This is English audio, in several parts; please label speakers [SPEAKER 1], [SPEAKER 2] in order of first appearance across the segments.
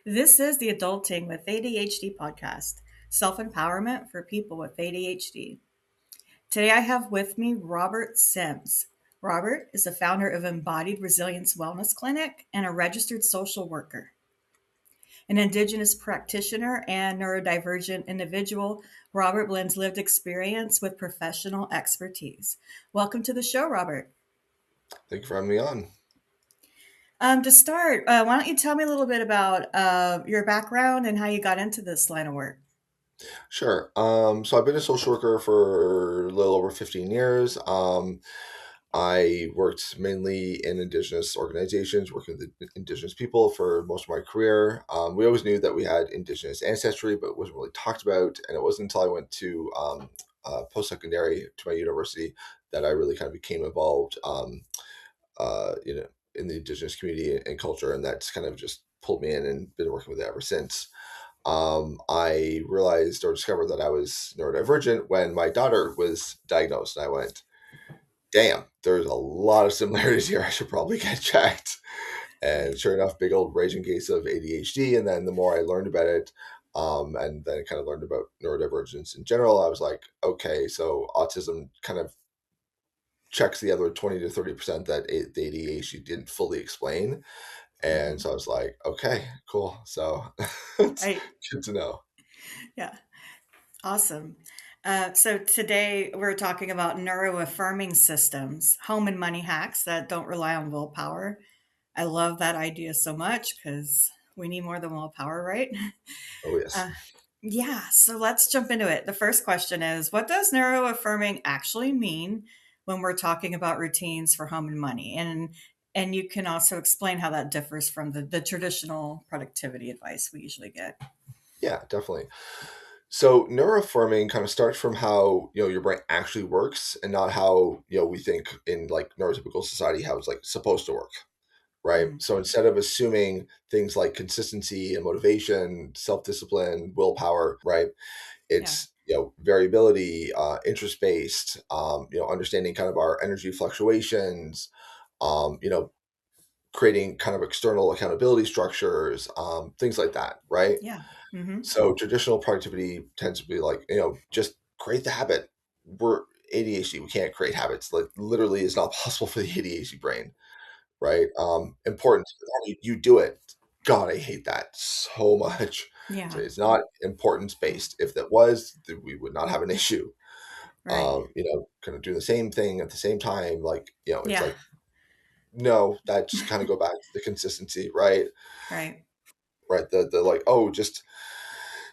[SPEAKER 1] This is the Adulting with ADHD podcast, self empowerment for people with ADHD. Today I have with me Robert Sims. Robert is the founder of Embodied Resilience Wellness Clinic and a registered social worker. An Indigenous practitioner and neurodivergent individual, Robert blends lived experience with professional expertise. Welcome to the show, Robert.
[SPEAKER 2] Thank you for having me on.
[SPEAKER 1] To start, why don't you tell me a little bit about your background and how you got into this line of work?
[SPEAKER 2] Sure. So I've been a social worker for a little over 15 years. I worked mainly in Indigenous organizations, working with Indigenous people for most of my career. We always knew that we had Indigenous ancestry, but it wasn't really talked about. And it wasn't until I went to post-secondary to my university that I really kind of became involved, in the Indigenous community and culture. And that's kind of just pulled me in and been working with it ever since. I realized or discovered that I was neurodivergent when my daughter was diagnosed. And I went, damn, there's a lot of similarities here. I should probably get checked. And sure enough, big old raging case of ADHD. And then the more I learned about it, and then I kind of learned about neurodivergence in general, I was like, okay, so autism kind of checks the other 20 to 30% that the ADHD didn't fully explain. And
[SPEAKER 1] Mhm.
[SPEAKER 2] so I was like, okay, cool. So it's
[SPEAKER 1] I
[SPEAKER 2] good to know.
[SPEAKER 1] Yeah, awesome. So today we're talking about neuro affirming systems, home and money hacks that don't rely on willpower. I love that idea so much because we need more than willpower, right?
[SPEAKER 2] Oh, yes.
[SPEAKER 1] Uh, yeah, so let's jump into it. The first question is, what does neuro affirming actually mean when we're talking about routines for home and money? And you can also explain how that differs from the traditional productivity advice we usually get.
[SPEAKER 2] Yeah, definitely. So neuroaffirming kind of starts from how your brain actually works and not how we think in like neurotypical society how it's like supposed to work, right?
[SPEAKER 1] Mm,
[SPEAKER 2] So instead of assuming things like consistency and motivation, self-discipline, willpower, right?
[SPEAKER 1] yeah,
[SPEAKER 2] It's variability, interest based, understanding kind of our energy fluctuations, um, you know creating kind of external accountability structures, things like that, right?
[SPEAKER 1] yeah. Hmm.
[SPEAKER 2] So traditional productivity tends to be like, just create the habit. We're ADHD. We can't create habits. Like literally is not possible for the ADHD brain, right? Important. You do it. God, I hate that so much. So
[SPEAKER 1] Yeah,
[SPEAKER 2] it's not importance based. If that was, then we would not have an issue.
[SPEAKER 1] right.
[SPEAKER 2] Kind of doing the same thing at the same time. Like, it's
[SPEAKER 1] Yeah,
[SPEAKER 2] like, no, that just kind of go back to the consistency, right?
[SPEAKER 1] right.
[SPEAKER 2] Right. The like, oh, just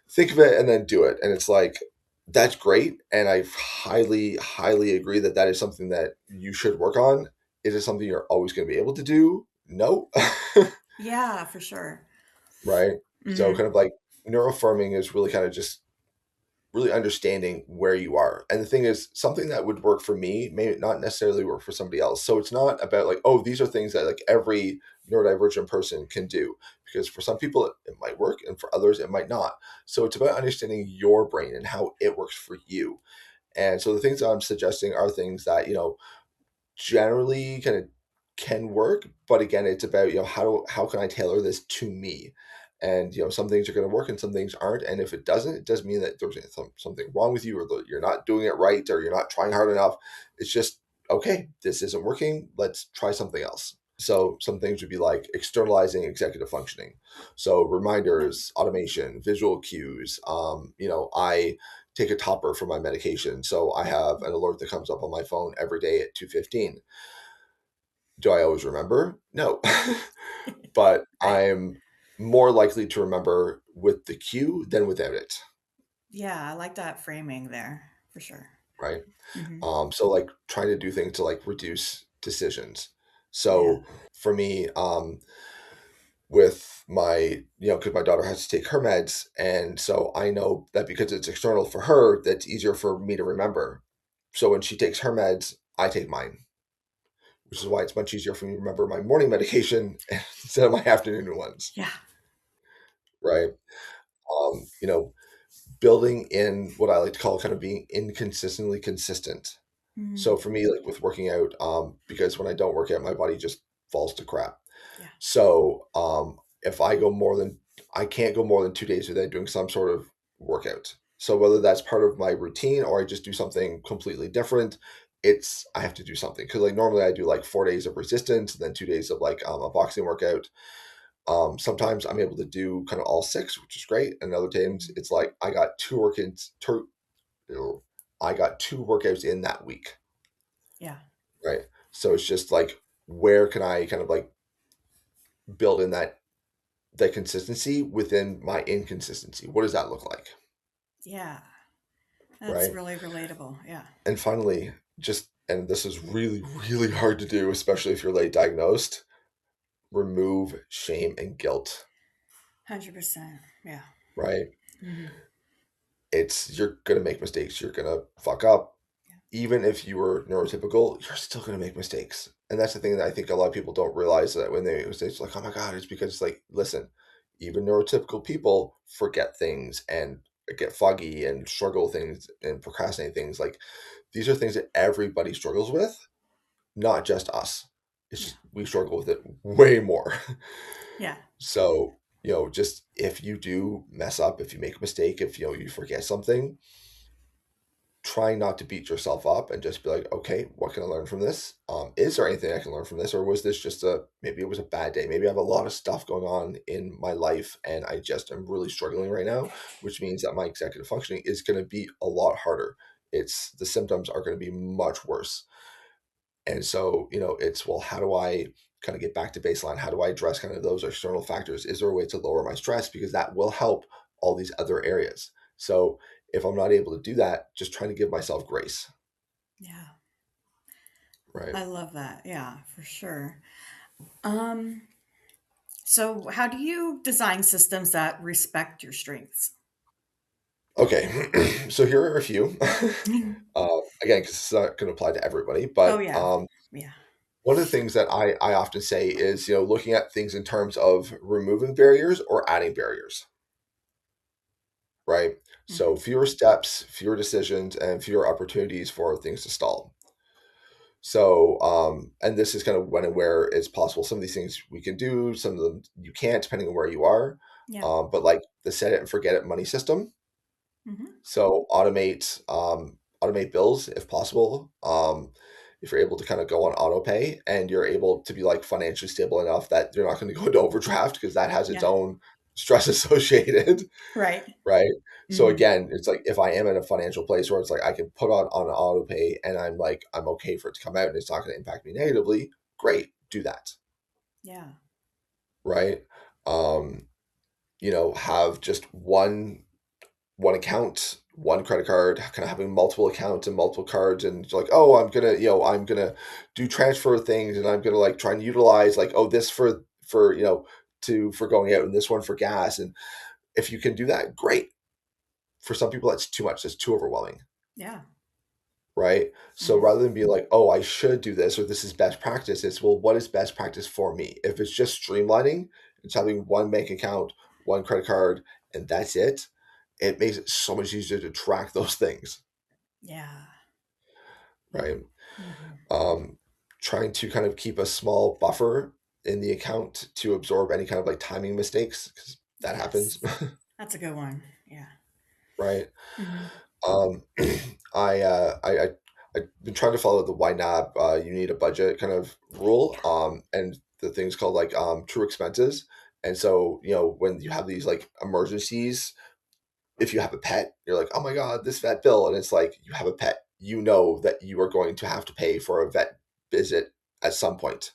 [SPEAKER 2] think of it and then do it. And it's like, that's great. And I highly, highly agree that that is something that you should work on. Is it something you're always going to be able to do? No.
[SPEAKER 1] Yeah, for sure.
[SPEAKER 2] Right. So,
[SPEAKER 1] Hmm.
[SPEAKER 2] kind of like neuroaffirming is really kind of just really understanding where you are. And the thing is, something that would work for me may not necessarily work for somebody else. So it's not about like, oh, these are things that like every neurodivergent person can do. Because for some people it might work and for others it might not. So it's about understanding your brain and how it works for you. And so the things that I'm suggesting are things that, generally kind of can work, but again, it's about how can I tailor this to me, and some things are going to work and some things aren't, and if it doesn't, it doesn't mean that there's something wrong with you or that you're not doing it right or you're not trying hard enough. It's just okay, this isn't working. Let's try something else. So some things would be like externalizing executive functioning, so
[SPEAKER 1] Yeah.
[SPEAKER 2] reminders, automation, visual cues. I take a topper for my medication. So I have an alert that comes up on my phone every day at 2:15. Do I always remember? No. But
[SPEAKER 1] Right.
[SPEAKER 2] I'm more likely to remember with the cue than without it,
[SPEAKER 1] Yeah, I like that framing there for sure.
[SPEAKER 2] right?
[SPEAKER 1] Hmm.
[SPEAKER 2] So like trying to do things to like reduce decisions.
[SPEAKER 1] Yeah.
[SPEAKER 2] So for me, with my, because my daughter has to take her meds. And so I know that because it's external for her, that's easier for me to remember. So when she takes her meds, I take mine, which is why it's much easier for me to remember my morning medication instead of my afternoon ones,
[SPEAKER 1] Yeah.
[SPEAKER 2] right? Building in what I like to call kind of being inconsistently consistent.
[SPEAKER 1] Mm,
[SPEAKER 2] So for me, like with working out, because when I don't work out, my body just falls to crap.
[SPEAKER 1] yeah.
[SPEAKER 2] So if I go more than I can't go more than 2 days without doing some sort of workout. So whether that's part of my routine or I just do something completely different, I have to do something. Because like normally I do like 4 days of resistance and then 2 days of like a boxing workout. Sometimes I'm able to do kind of all six, which is great. And other times
[SPEAKER 1] Mhm.
[SPEAKER 2] it's like I got two workouts in that week,
[SPEAKER 1] Yeah.
[SPEAKER 2] right? So it's just like where can I kind of like build in that consistency within my inconsistency? What does that look like,
[SPEAKER 1] Yeah. That's
[SPEAKER 2] right?
[SPEAKER 1] really relatable. Yeah.
[SPEAKER 2] And finally, and this is really, really hard to do, especially if you're late diagnosed, remove shame and guilt,
[SPEAKER 1] 100%. Yeah.
[SPEAKER 2] right?
[SPEAKER 1] Hmm.
[SPEAKER 2] You're going to make mistakes. You're going to fuck up.
[SPEAKER 1] Yeah.
[SPEAKER 2] Even if you were neurotypical, you're still going to make mistakes. And that's the thing that I think a lot of people don't realize, that when they make mistakes, like, oh my God, it's because it's like, listen, even neurotypical people forget things and get foggy and struggle with things and procrastinate things. Like, these are things that everybody struggles with, not just us. It's
[SPEAKER 1] Yeah.
[SPEAKER 2] just we struggle with it way more.
[SPEAKER 1] Yeah.
[SPEAKER 2] So, just if you do mess up, if you make a mistake, if you forget something, try not to beat yourself up and just be like, okay, what can I learn from this? Is there anything I can learn from this? Or was this just maybe it was a bad day? Maybe I have a lot of stuff going on in my life and I just am really struggling right now, which means that my executive functioning is going to be a lot harder. The symptoms are going to be much worse. And so, well, how do I kind of get back to baseline? How do I address kind of those external factors? Is there a way to lower my stress? Because that will help all these other areas. So if I'm not able to do that, just trying to give myself grace,
[SPEAKER 1] Yeah.
[SPEAKER 2] right?
[SPEAKER 1] I love that. Yeah, for sure. Um, so how do you design systems that respect your strengths?
[SPEAKER 2] Okay, so here are a few. Again, because it's not going to apply to everybody,
[SPEAKER 1] Oh
[SPEAKER 2] but
[SPEAKER 1] yeah. Yeah.
[SPEAKER 2] one of the things that I often say is, looking at things in terms of removing barriers or adding barriers, right? So
[SPEAKER 1] Hmm.
[SPEAKER 2] fewer steps, fewer decisions, and fewer opportunities for things to stall. So, and this is kind of when and where it's possible. Some of these things we can do, some of them you can't, depending on where you are.
[SPEAKER 1] Yeah.
[SPEAKER 2] But like the set it and forget it money system.
[SPEAKER 1] Hmm.
[SPEAKER 2] So automate bills if possible. If you're able to kind of go on auto pay and you're able to be like financially stable enough that you're not going to go into overdraft because that has its
[SPEAKER 1] Yeah.
[SPEAKER 2] own stress associated.
[SPEAKER 1] Right.
[SPEAKER 2] Right. So
[SPEAKER 1] Hmm.
[SPEAKER 2] again, it's like if I am in a financial place where it's like I can put on auto pay and I'm okay for it to come out and it's not going to impact me negatively, great, do that.
[SPEAKER 1] Yeah.
[SPEAKER 2] Right. Um, have just one account, one credit card, kind of having multiple accounts and multiple cards, and it's like, oh, I'm gonna do transfer things, and I'm gonna like try and utilize like, oh, this for for going out, and this one for gas, and if you can do that, great. For some people, that's too much. That's too overwhelming,
[SPEAKER 1] Yeah.
[SPEAKER 2] right? So
[SPEAKER 1] Hmm.
[SPEAKER 2] rather than be like, oh, I should do this or this is best practice, it's well, what is best practice for me? If it's just streamlining, it's having one bank account, one credit card, and that's it. It makes it so much easier to track those things,
[SPEAKER 1] Yeah.
[SPEAKER 2] right?
[SPEAKER 1] Hmm.
[SPEAKER 2] Um, Trying to kind of keep a small buffer in the account to absorb any kind of like timing mistakes because that happens,
[SPEAKER 1] Yes. That's a good one. Yeah.
[SPEAKER 2] right?
[SPEAKER 1] Hmm.
[SPEAKER 2] Um, I've been trying to follow the YNAB, you need a budget kind of rule,
[SPEAKER 1] Yeah.
[SPEAKER 2] and the things called like true expenses. And so, when you have these like emergencies, if you have a pet, you're like, oh my God, this vet bill. And it's like, you have a pet, you know that you are going to have to pay for a vet visit at some point,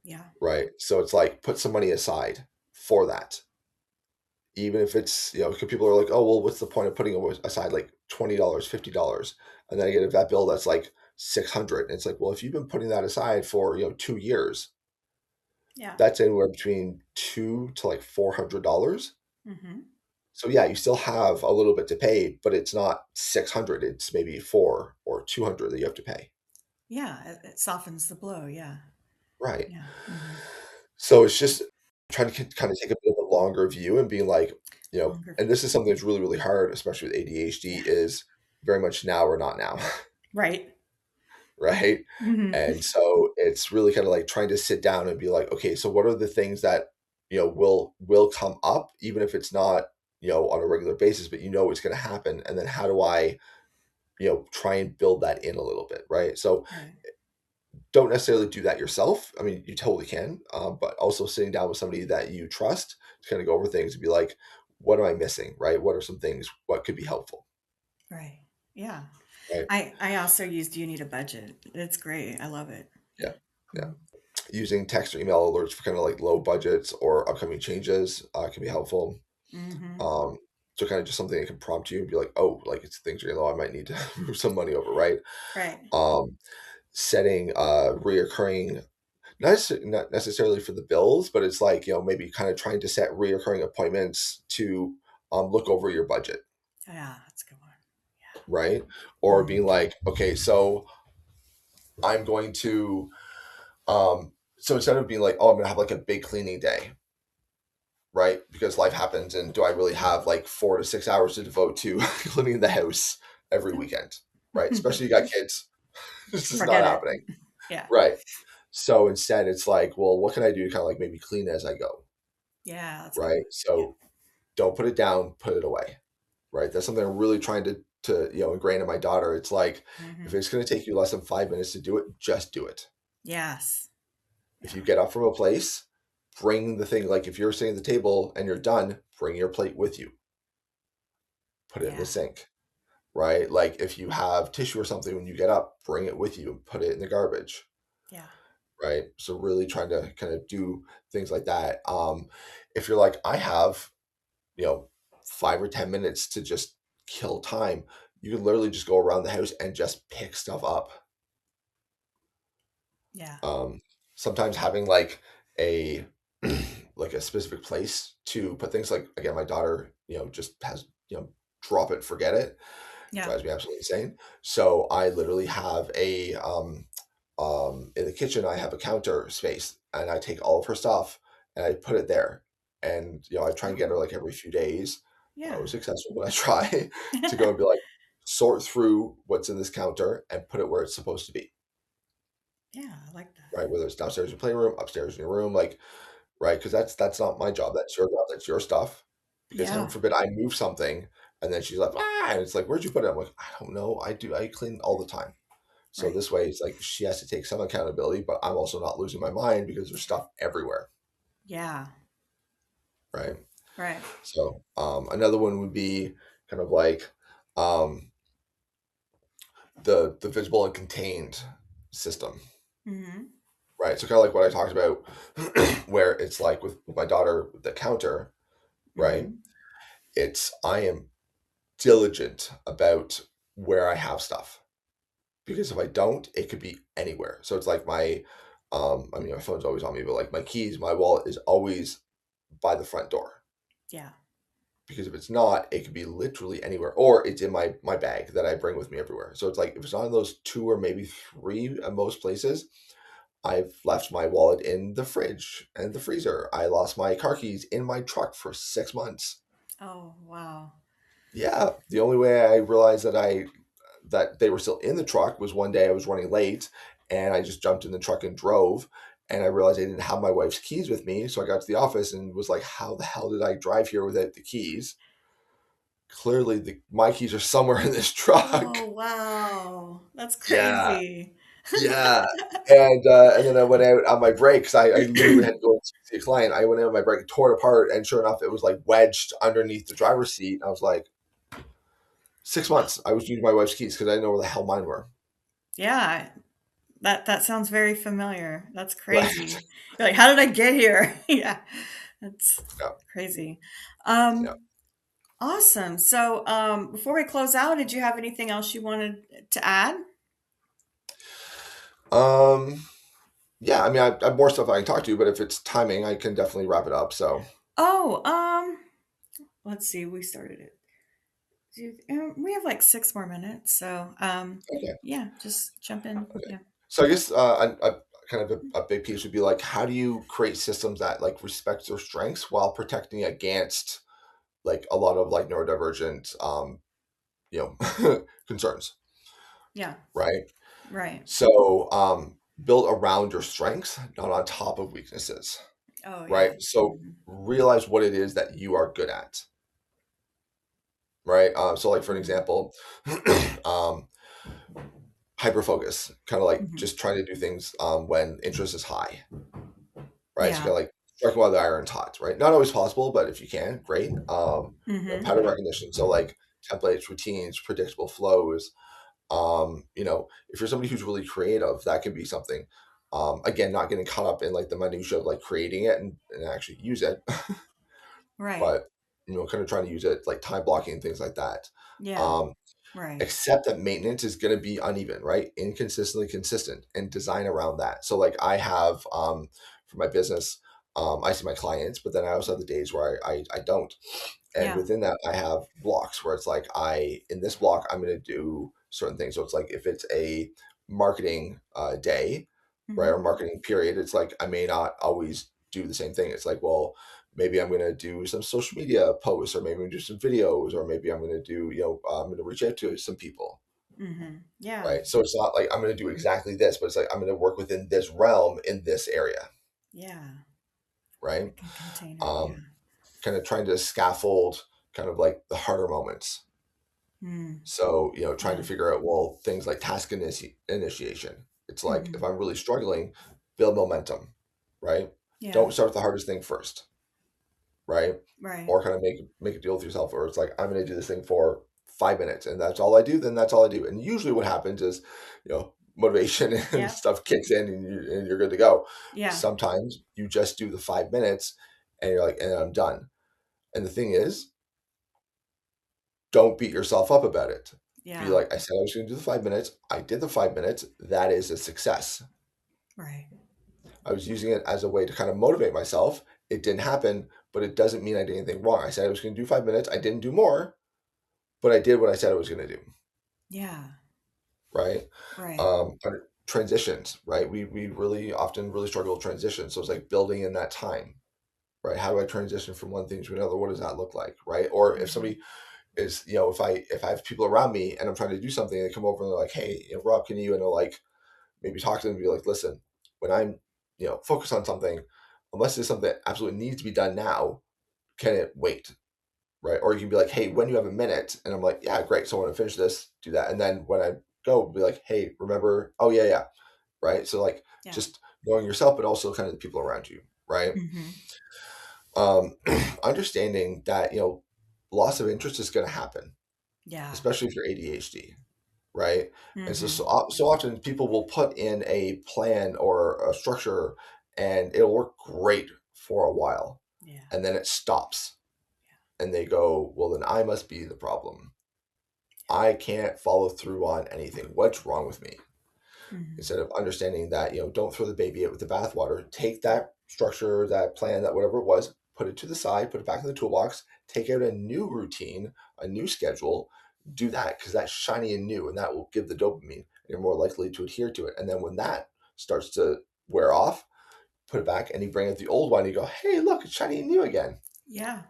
[SPEAKER 1] Yeah.
[SPEAKER 2] right? So it's like, put some money aside for that. Even if it's, 'cause people are like, oh, well, what's the point of putting aside like $20, $50? And then I get a vet bill that's like 600. And it's like, well, if you've been putting that aside for, 2 years,
[SPEAKER 1] Yeah.
[SPEAKER 2] that's anywhere between two to like $400.
[SPEAKER 1] Hmm.
[SPEAKER 2] So yeah, you still have a little bit to pay, but it's not 600. It's maybe 4 or 200 that you have to pay.
[SPEAKER 1] Yeah. It softens the blow. Yeah.
[SPEAKER 2] Right.
[SPEAKER 1] Yeah. Hmm.
[SPEAKER 2] So it's just trying to kind of take a bit of a longer view and being like,
[SPEAKER 1] Longer
[SPEAKER 2] and
[SPEAKER 1] view.
[SPEAKER 2] this is something that's really, really hard, especially with ADHD,
[SPEAKER 1] Yeah.
[SPEAKER 2] is very much now or not now.
[SPEAKER 1] Right.
[SPEAKER 2] Right.
[SPEAKER 1] Hmm.
[SPEAKER 2] And so it's really kind of like trying to sit down and be like, okay, so what are the things that, will come up, even if it's not, on a regular basis, but it's going to happen. And then how do I, try and build that in a little bit, right? So
[SPEAKER 1] Right.
[SPEAKER 2] don't necessarily do that yourself. I mean, you totally can, but also sitting down with somebody that you trust to kind of go over things and be like, what am I missing, right? What are some things, what could be helpful,
[SPEAKER 1] Right. Yeah.
[SPEAKER 2] right?
[SPEAKER 1] I also use Do You Need a Budget? It's great. I love it.
[SPEAKER 2] Yeah. Yeah.
[SPEAKER 1] Mhm.
[SPEAKER 2] Using text or email alerts for kind of like low budgets or upcoming changes can be helpful.
[SPEAKER 1] Mhm.
[SPEAKER 2] Um, so kind of just something that can prompt you and be like, oh, like it's things you're I might need to move some money over, right?
[SPEAKER 1] Right.
[SPEAKER 2] Um, Setting reoccurring, not necessarily for the bills, but it's like, maybe kind of trying to set reoccurring appointments to look over your budget,
[SPEAKER 1] Yeah, that's a good one.
[SPEAKER 2] right?
[SPEAKER 1] Yeah.
[SPEAKER 2] Or being
[SPEAKER 1] Mhm.
[SPEAKER 2] like, okay, so I'm going to, so instead of being like, oh, I'm going to have like a big cleaning day, right? Because life happens, and do I really have like 4 to 6 hours to devote to cleaning the house every weekend, right? Especially you got kids. This is not
[SPEAKER 1] Forget it.
[SPEAKER 2] happening,
[SPEAKER 1] Yeah.
[SPEAKER 2] right? So instead, it's like, well, what can I do to kind of like maybe clean as I go,
[SPEAKER 1] Yeah, that's a good
[SPEAKER 2] right?
[SPEAKER 1] one. Yeah.
[SPEAKER 2] So don't put it down, put it away, right? That's something I'm really trying to ingrain in my daughter. It's like, if
[SPEAKER 1] Mhm.
[SPEAKER 2] it's going to take you less than 5 minutes to do it, just do it.
[SPEAKER 1] Yes.
[SPEAKER 2] If
[SPEAKER 1] Yeah.
[SPEAKER 2] you get up from a place, bring the thing. Like if you're sitting at the table and you're done, bring your plate with you, put it in the
[SPEAKER 1] Yeah.
[SPEAKER 2] sink, right? Like if you have tissue or something when you get up, bring it with you and put it in the garbage,
[SPEAKER 1] Yeah.
[SPEAKER 2] right? So really trying to kind of do things like that. If you're like, I have, you know, 5 or 10 minutes to just kill time, you can literally just go around the house and just pick stuff up.
[SPEAKER 1] Yeah.
[SPEAKER 2] Um, Sometimes having like a like a specific place to put things, like again, my daughter, just has, drop it, forget it,
[SPEAKER 1] Yeah.
[SPEAKER 2] drives me absolutely insane. So I literally have in the kitchen, I have a counter space, and I take all of her stuff and I put it there. And I try and get her
[SPEAKER 1] Oh,
[SPEAKER 2] like every few days. Not
[SPEAKER 1] yeah.
[SPEAKER 2] always successful, but I try to go and be like, sort through what's in this counter and put it where it's supposed to be.
[SPEAKER 1] Yeah, I like that.
[SPEAKER 2] Right, whether it's downstairs in your playroom, upstairs in your room, like, right, because that's not my job. That's your job. That's your stuff. Because heaven
[SPEAKER 1] Yeah.
[SPEAKER 2] forbid I move something and then she's like, ah, and it's like, where'd you put it? I'm like, I don't know. I clean all the time. So
[SPEAKER 1] Right.
[SPEAKER 2] this way, it's like she has to take some accountability, but I'm also not losing my mind because there's stuff everywhere,
[SPEAKER 1] Yeah.
[SPEAKER 2] right?
[SPEAKER 1] Right.
[SPEAKER 2] So another one would be kind of like um, the visible and contained system,
[SPEAKER 1] Mhm.
[SPEAKER 2] right? So kind of like what I talked about, where it's like with my daughter with the counter, right?
[SPEAKER 1] Mhm.
[SPEAKER 2] It's I am diligent about where I have stuff, because if I don't, it could be anywhere. So it's like I mean, my phone's always on me, but like my keys, my wallet is always by the front door.
[SPEAKER 1] Yeah.
[SPEAKER 2] Because if it's not, it could be literally anywhere, or it's in my bag that I bring with me everywhere. So it's like if it's not in those two or maybe three at most places, I've left my wallet in the fridge and the freezer. I lost my car keys in my truck for 6 months.
[SPEAKER 1] Oh, wow.
[SPEAKER 2] Yeah, the only way I realized that they were still in the truck was one day I was running late, and I just jumped in the truck and drove, and I realized I didn't have my wife's keys with me. So I got to the office and was like, how the hell did I drive here without the keys? Clearly my keys are somewhere in this truck.
[SPEAKER 1] Oh, wow. That's
[SPEAKER 2] Yeah,
[SPEAKER 1] crazy.
[SPEAKER 2] yeah. And then I went out on my break because I literally had to go and see a client. I went out on my break, tore it apart, and sure enough, it was like wedged underneath the driver's seat. I was like, 6 months. I was using my wife's keys because I didn't know where the hell mine were.
[SPEAKER 1] Yeah, that sounds very familiar. That's
[SPEAKER 2] Right.
[SPEAKER 1] crazy. You're like, "How did I get here?" Yeah. That's
[SPEAKER 2] Yeah.
[SPEAKER 1] crazy.
[SPEAKER 2] Yeah.
[SPEAKER 1] Awesome. So, before we close out, did you have anything else you wanted to add?
[SPEAKER 2] Um, yeah, I mean, I have more stuff I can talk to you, but if it's timing, I can definitely wrap it up. So,
[SPEAKER 1] Oh, let's see. We started it. We have like 6 more minutes, so
[SPEAKER 2] okay.
[SPEAKER 1] yeah, just jump in.
[SPEAKER 2] Okay.
[SPEAKER 1] Yeah.
[SPEAKER 2] So I guess kind of a big piece would be like, how do you create systems that like respect their strengths while protecting against like a lot of like neurodivergent, concerns,
[SPEAKER 1] Yeah.
[SPEAKER 2] right?
[SPEAKER 1] Right.
[SPEAKER 2] So, build around your strengths, not on top of weaknesses.
[SPEAKER 1] Oh, yeah.
[SPEAKER 2] right? So
[SPEAKER 1] Mhm.
[SPEAKER 2] realize what it is that you are good at, right? So like for an
[SPEAKER 1] Mhm.
[SPEAKER 2] example, um, hyper focus, kind of like
[SPEAKER 1] Mhm.
[SPEAKER 2] just trying to do things when interest is high, right? So
[SPEAKER 1] Yeah.
[SPEAKER 2] kind of like striking while the iron's hot, right? Not always possible, but if you can, great.
[SPEAKER 1] Mhm.
[SPEAKER 2] Pattern recognition, so like templates, routines, predictable flows. If you're somebody who's really creative, that can be something. Again, not getting caught up in like the minutia of like creating it and actually use it,
[SPEAKER 1] Right.
[SPEAKER 2] but kind of trying to use it like time blocking and things like that.
[SPEAKER 1] Yeah.
[SPEAKER 2] Um,
[SPEAKER 1] Right.
[SPEAKER 2] Accept that maintenance is going to be uneven, right? Inconsistently consistent, and design around that. So like I have for my business, I see my clients, but then I also have the days where I don't. And
[SPEAKER 1] Yeah.
[SPEAKER 2] within that, I have blocks where it's like in this block, I'm going to do certain things. So it's like if it's a marketing day, right, or
[SPEAKER 1] Mhm.
[SPEAKER 2] marketing period, it's like I may not always do the same thing. It's like, well, maybe I'm going to do some social media posts, or maybe I'm going to do some videos, or maybe I'm going to do, I'm going to reach out to some people,
[SPEAKER 1] Mhm. Yeah.
[SPEAKER 2] right? So it's not like I'm going to do exactly this, but it's like I'm going to work within this realm in this area,
[SPEAKER 1] Yeah.
[SPEAKER 2] right?
[SPEAKER 1] Like a container. Yeah.
[SPEAKER 2] Um, Kind of trying to scaffold kind of like the harder moments.
[SPEAKER 1] Mm.
[SPEAKER 2] So, trying to
[SPEAKER 1] Yeah.
[SPEAKER 2] figure out, well, things like task initiation. It's like if
[SPEAKER 1] Mhm.
[SPEAKER 2] I'm really struggling, build momentum, right?
[SPEAKER 1] Yeah.
[SPEAKER 2] Don't start with the hardest thing first, right?
[SPEAKER 1] Right.
[SPEAKER 2] Or kind of make a deal with yourself where it's like, I'm going to do this thing for 5 minutes and that's all I do, then that's all I do. And usually what happens is, motivation and
[SPEAKER 1] Yeah.
[SPEAKER 2] stuff kicks in and you're good to go.
[SPEAKER 1] Yeah.
[SPEAKER 2] Sometimes you just do the 5 minutes and you're like, and I'm done. And the thing is, don't beat yourself up about it. Be
[SPEAKER 1] Yeah.
[SPEAKER 2] like, I said I was going to do the 5 minutes. I did the 5 minutes. That is a success.
[SPEAKER 1] Right.
[SPEAKER 2] I was using it as a way to kind of motivate myself. It didn't happen, but it doesn't mean I did anything wrong. I said I was going to do 5 minutes. I didn't do more, but I did what I said I was going to do.
[SPEAKER 1] Yeah.
[SPEAKER 2] Right.
[SPEAKER 1] Right.
[SPEAKER 2] Transitions, right? We really often really struggle with transitions. So it's like building in that time, right? How do I transition from one thing to another? What does that look like? Right. Or if
[SPEAKER 1] Mhm.
[SPEAKER 2] somebody is, if I have people around me and I'm trying to do something, they come over and they're like, hey, Rob, can you, and they'll like maybe talk to them and be like, listen, when I'm, focused on something, unless it's something that absolutely needs to be done now, can it wait? Right. Or you can be like, hey, when you have a minute, and I'm like, yeah, great. So I want to finish this, do that. And then when I go, be like, hey, remember, oh yeah, yeah. Right. So like
[SPEAKER 1] Yeah.
[SPEAKER 2] just knowing yourself, but also kind of the people around you. Right.
[SPEAKER 1] Mhm.
[SPEAKER 2] Um, Understanding that, loss of interest is going to happen,
[SPEAKER 1] Yeah.
[SPEAKER 2] especially if you're ADHD, right? And so,
[SPEAKER 1] Mhm.
[SPEAKER 2] so often people will put in a plan or a structure and it'll work great for a while
[SPEAKER 1] Yeah.
[SPEAKER 2] and then it stops and they go, well, then I must be the problem. I can't follow through on anything. What's wrong with me?
[SPEAKER 1] Mhm.
[SPEAKER 2] Instead of understanding that, don't throw the baby out with the bathwater. Take that structure, that plan, that whatever it was, put it to the side, put it back in the toolbox, take out a new routine, a new schedule, do that because that's shiny and new and that will give the dopamine. You're more likely to adhere to it. And then when that starts to wear off, put it back and you bring out the old one and you go, hey, look, it's shiny and new again.
[SPEAKER 1] Yeah.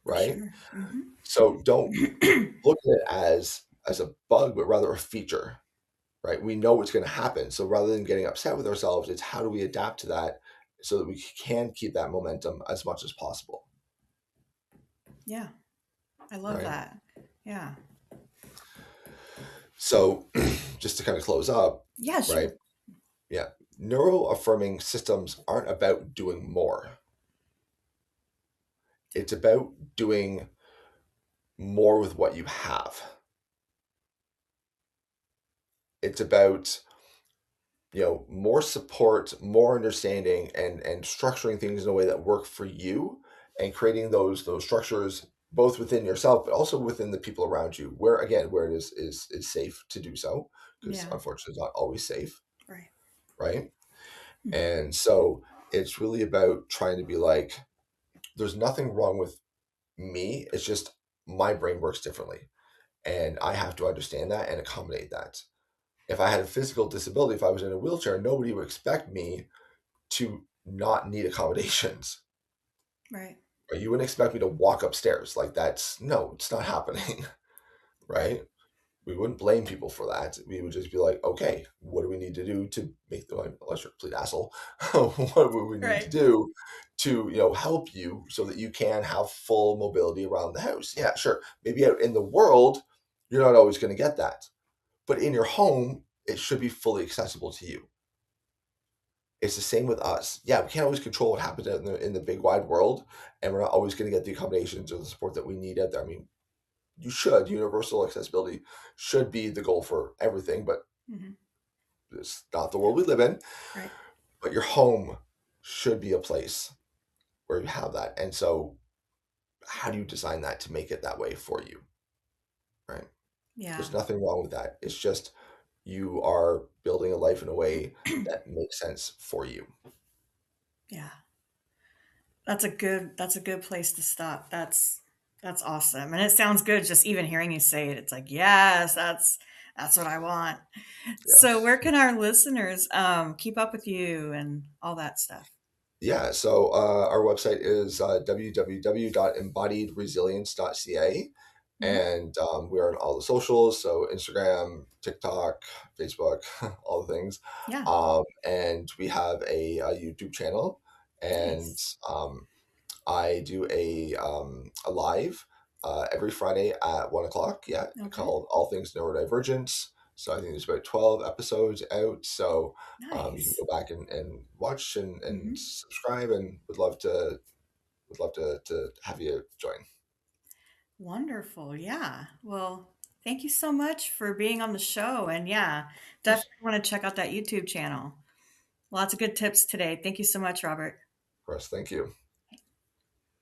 [SPEAKER 1] For
[SPEAKER 2] Right.
[SPEAKER 1] sure. Mhm.
[SPEAKER 2] So don't look at it as a bug, but rather a feature, right? We know what's going to happen. So rather than getting upset with ourselves, it's how do we adapt to that so that we can keep that momentum as much as possible,
[SPEAKER 1] Yeah. I love
[SPEAKER 2] right?
[SPEAKER 1] that. Yeah.
[SPEAKER 2] So just to kind of close up,
[SPEAKER 1] Yeah,
[SPEAKER 2] right?
[SPEAKER 1] sure.
[SPEAKER 2] Yeah. Neuro affirming systems aren't about doing more. It's about doing more with what you have. It's about, more support, more understanding, and structuring things in a way that work for you, and creating those structures both within yourself but also within the people around you, where it is safe to do so, because
[SPEAKER 1] Yeah.
[SPEAKER 2] unfortunately it's not always safe,
[SPEAKER 1] Right.
[SPEAKER 2] right?
[SPEAKER 1] Mhm.
[SPEAKER 2] And so it's really about trying to be like, there's nothing wrong with me, it's just my brain works differently and I have to understand that and accommodate that. If I had a physical disability, if I was in a wheelchair, nobody would expect me to not need accommodations.
[SPEAKER 1] Right.
[SPEAKER 2] Right? You wouldn't expect me to walk upstairs. Like that's no, it's not happening. Right. we wouldn't blame people for that. We would just be like, okay, what do we need to do to make the unless you're a complete asshole? What would we need to
[SPEAKER 1] Right.
[SPEAKER 2] do to help you so that you can have full mobility around the house? Yeah, sure. Maybe out in the world, you're not always going to get that, but in your home, it should be fully accessible to you. It's the same with us. Yeah, we can't always control what happens out in the big wide world, and we're not always going to get the accommodations or the support that we need out there. I mean, you should universal accessibility should be the goal for everything, but
[SPEAKER 1] Hmm.
[SPEAKER 2] it's not the world we live in.
[SPEAKER 1] Right.
[SPEAKER 2] But your home should be a place where you have that. And so how do you design that to make it that way for you? Right?
[SPEAKER 1] Yeah.
[SPEAKER 2] There's nothing wrong with that. It's just you are building a life in a way that makes sense for you.
[SPEAKER 1] Yeah. That's a good place to stop. That's awesome. And it sounds good just even hearing you say it. It's like, yes, that's what I want. So
[SPEAKER 2] Yes.
[SPEAKER 1] where can our listeners keep up with you and all that stuff?
[SPEAKER 2] Yeah, so our website is www.embodiedresilience.ca.
[SPEAKER 1] Hmm.
[SPEAKER 2] And we're on all the socials, so Instagram, TikTok, Facebook, all the things.
[SPEAKER 1] Yeah.
[SPEAKER 2] And we have a YouTube channel, and
[SPEAKER 1] Nice.
[SPEAKER 2] I do a live every Friday at 1 o'clock. Yeah,
[SPEAKER 1] Okay.
[SPEAKER 2] called All Things Neurodivergence. So I think there's about 12 episodes out. So you can
[SPEAKER 1] Nice.
[SPEAKER 2] go back and watch and
[SPEAKER 1] Hmm.
[SPEAKER 2] subscribe, and would love to have you join.
[SPEAKER 1] Wonderful. Yeah. Well, thank you so much for being on the show. And yeah,
[SPEAKER 2] Of course,
[SPEAKER 1] definitely want to check out that YouTube channel. Lots of good tips today. Thank you so much, Robert.
[SPEAKER 2] of course. Thank you.